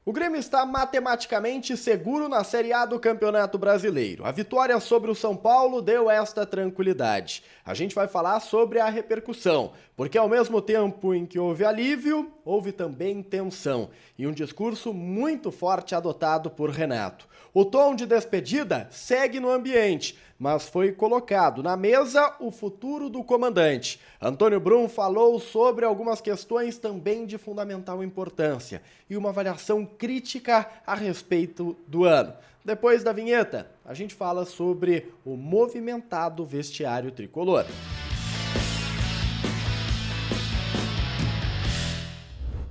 O Grêmio está matematicamente seguro na Série A do Campeonato Brasileiro. A vitória sobre o São Paulo deu esta tranquilidade. A gente vai falar sobre a repercussão, porque ao mesmo tempo em que houve alívio, houve também tensão e um discurso muito forte adotado por Renato. O tom de despedida segue no ambiente, mas foi colocado na mesa o futuro do comandante. Antônio Brum falou sobre algumas questões também de fundamental importância e uma avaliação crítica a respeito do ano. Depois da vinheta, a gente fala sobre o movimentado vestiário tricolor.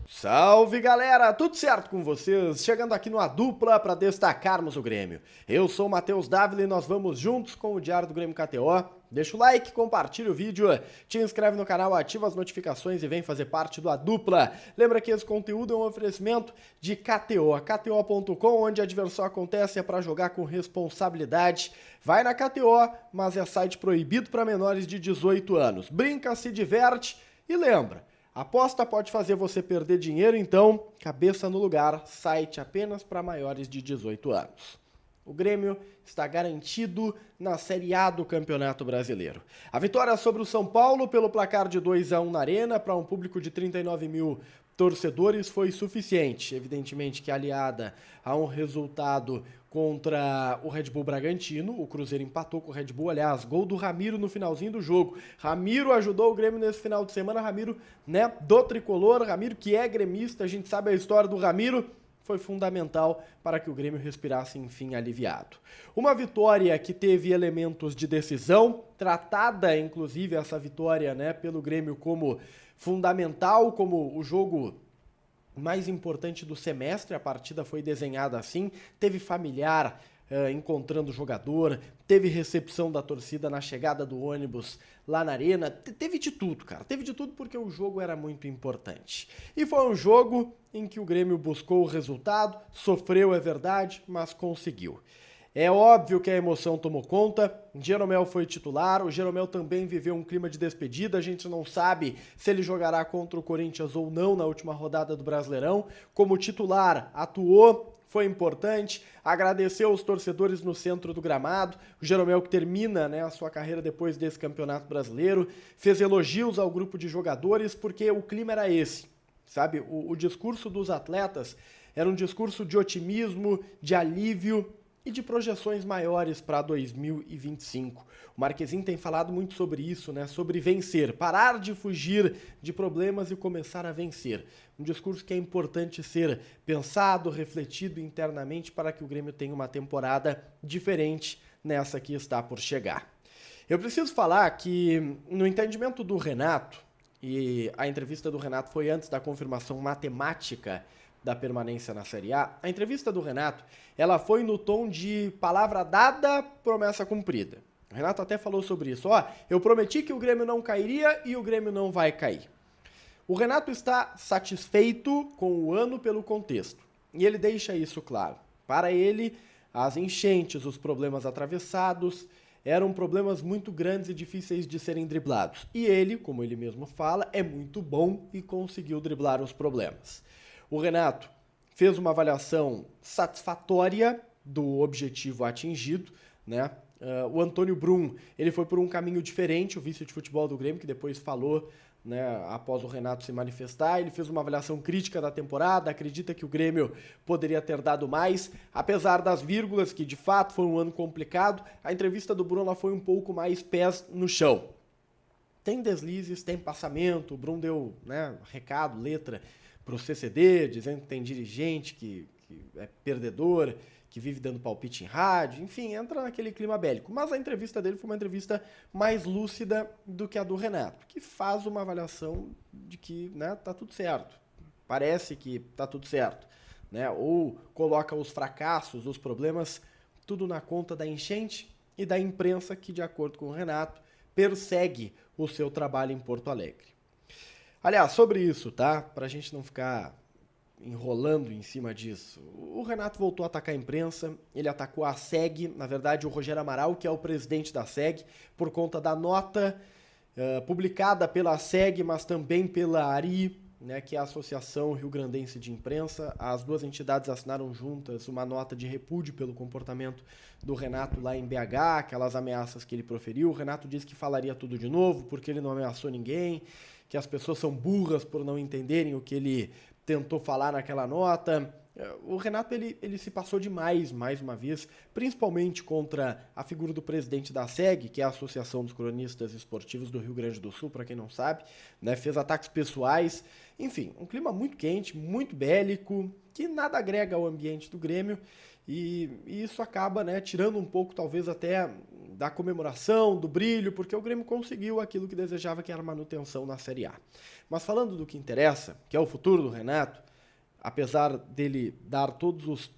Salve galera, tudo certo com vocês? Chegando aqui numa dupla para destacarmos o Grêmio. Eu sou o Matheus Dávila e nós vamos juntos com o Diário do Grêmio KTO. Deixa o like, compartilha o vídeo, te inscreve no canal, ativa as notificações e vem fazer parte da dupla. Lembra que esse conteúdo é um oferecimento de KTO, KTO.com, onde a diversão acontece é para jogar com responsabilidade. Vai na KTO, mas é site proibido para menores de 18 anos. Brinca, se diverte e lembra. Aposta pode fazer você perder dinheiro, então cabeça no lugar, site apenas para maiores de 18 anos. O Grêmio está garantido na Série A do Campeonato Brasileiro. A vitória sobre o São Paulo pelo placar de 2-1 na Arena para um público de 39 mil torcedores foi suficiente, evidentemente que aliada a um resultado contra o Red Bull Bragantino. O Cruzeiro empatou com o Red Bull, aliás, gol do Ramiro no finalzinho do jogo. Ramiro ajudou o Grêmio nesse final de semana, Ramiro, né, do tricolor, Ramiro que é gremista, a gente sabe a história do Ramiro, foi fundamental para que o Grêmio respirasse, enfim, aliviado. Uma vitória que teve elementos de decisão, tratada, inclusive, essa vitória, né, pelo Grêmio como fundamental, como o jogo mais importante do semestre. A partida foi desenhada assim, teve familiar encontrando o jogador, teve recepção da torcida na chegada do ônibus lá na arena, teve de tudo, cara, teve de tudo porque o jogo era muito importante. E foi um jogo em que o Grêmio buscou o resultado, sofreu, é verdade, mas conseguiu. É óbvio que a emoção tomou conta, Jeromel foi titular, o Jeromel também viveu um clima de despedida, a gente não sabe se ele jogará contra o Corinthians ou não na última rodada do Brasileirão. Como titular, atuou, foi importante, agradeceu os torcedores no centro do gramado, o Jeromel que termina, né, a sua carreira depois desse Campeonato Brasileiro, fez elogios ao grupo de jogadores porque o clima era esse, sabe? O discurso dos atletas era um discurso de otimismo, de alívio e de projeções maiores para 2025. O Marquezinho tem falado muito sobre isso, né? Sobre vencer, parar de fugir de problemas e começar a vencer. Um discurso que é importante ser pensado, refletido internamente para que o Grêmio tenha uma temporada diferente nessa que está por chegar. Eu preciso falar que, no entendimento do Renato, e a entrevista do Renato foi antes da confirmação matemática da permanência na Série A, a entrevista do Renato, ela foi no tom de palavra dada, promessa cumprida. O Renato até falou sobre isso. Eu prometi que o Grêmio não cairia e o Grêmio não vai cair. O Renato está satisfeito com o ano pelo contexto. E ele deixa isso claro. Para ele, as enchentes, os problemas atravessados, eram problemas muito grandes e difíceis de serem driblados. E ele, como ele mesmo fala, é muito bom e conseguiu driblar os problemas. O Renato fez uma avaliação satisfatória do objetivo atingido, né? O Antônio Brum, ele foi por um caminho diferente, o vice de futebol do Grêmio, que depois falou, né, após o Renato se manifestar, ele fez uma avaliação crítica da temporada, acredita que o Grêmio poderia ter dado mais, apesar das vírgulas, que de fato foi um ano complicado. A entrevista do Brum ela foi um pouco mais pés no chão. Tem deslizes, tem passamento, o Brum deu, né, recado, letra para o CCD, dizendo que tem dirigente que é perdedor, que vive dando palpite em rádio, enfim, entra naquele clima bélico. Mas a entrevista dele foi uma entrevista mais lúcida do que a do Renato, que faz uma avaliação de que, né, tá tudo certo, parece que tá tudo certo, né, ou coloca os fracassos, os problemas, tudo na conta da enchente e da imprensa que, de acordo com o Renato, persegue o seu trabalho em Porto Alegre. Aliás, sobre isso, tá? Pra gente não ficar enrolando em cima disso, o Renato voltou a atacar a imprensa, ele atacou a SEG, na verdade o Rogério Amaral, que é o presidente da SEG, por conta da nota publicada pela SEG, mas também pela ARI, né, que é a Associação Rio-Grandense de Imprensa. As duas entidades assinaram juntas uma nota de repúdio pelo comportamento do Renato lá em BH, aquelas ameaças que ele proferiu. O Renato disse que falaria tudo de novo, porque ele não ameaçou ninguém, que as pessoas são burras por não entenderem o que ele tentou falar naquela nota. O Renato ele se passou demais, mais uma vez, principalmente contra a figura do presidente da SEG, que é a Associação dos Cronistas Esportivos do Rio Grande do Sul, para quem não sabe, né? Fez ataques pessoais, enfim, um clima muito quente, muito bélico, que nada agrega ao ambiente do Grêmio, e isso acaba, né, tirando um pouco, talvez até, da comemoração, do brilho, porque o Grêmio conseguiu aquilo que desejava, que era manutenção na Série A. Mas falando do que interessa, que é o futuro do Renato, apesar dele dar todos os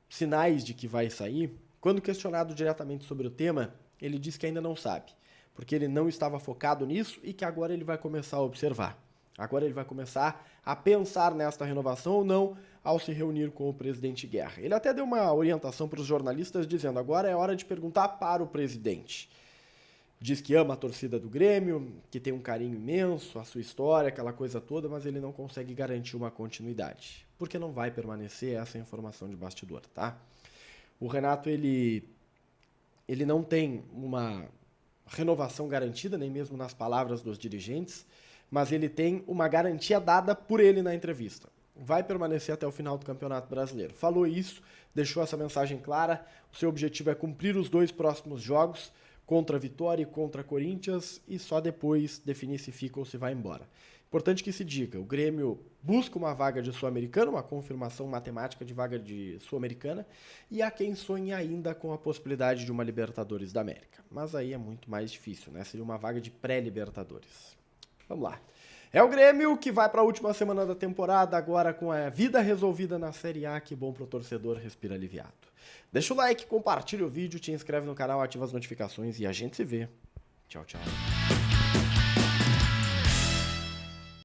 sinais de que vai sair, quando questionado diretamente sobre o tema, ele disse que ainda não sabe, porque ele não estava focado nisso e que agora ele vai começar a observar. Agora ele vai começar a pensar nesta renovação ou não ao se reunir com o presidente Guerra. Ele até deu uma orientação para os jornalistas dizendo: agora é hora de perguntar para o presidente. Diz que ama a torcida do Grêmio, que tem um carinho imenso, a sua história, aquela coisa toda, mas ele não consegue garantir uma continuidade, porque não vai permanecer essa informação de bastidor, tá? O Renato, ele não tem uma renovação garantida, nem mesmo nas palavras dos dirigentes, mas ele tem uma garantia dada por ele na entrevista. Vai permanecer até o final do Campeonato Brasileiro. Falou isso, deixou essa mensagem clara, o seu objetivo é cumprir os 2 próximos jogos, contra a Vitória e contra Corinthians, e só depois definir se fica ou se vai embora. Importante que se diga, o Grêmio busca uma vaga de Sul-Americana, uma confirmação matemática de vaga de Sul-Americana, e há quem sonhe ainda com a possibilidade de uma Libertadores da América. Mas aí é muito mais difícil, né? Seria uma vaga de pré-Libertadores. Vamos lá. É o Grêmio que vai para a última semana da temporada, agora com a vida resolvida na Série A. Que bom pro torcedor, respira aliviado. Deixa o like, compartilha o vídeo, te inscreve no canal, ativa as notificações e a gente se vê. Tchau, tchau.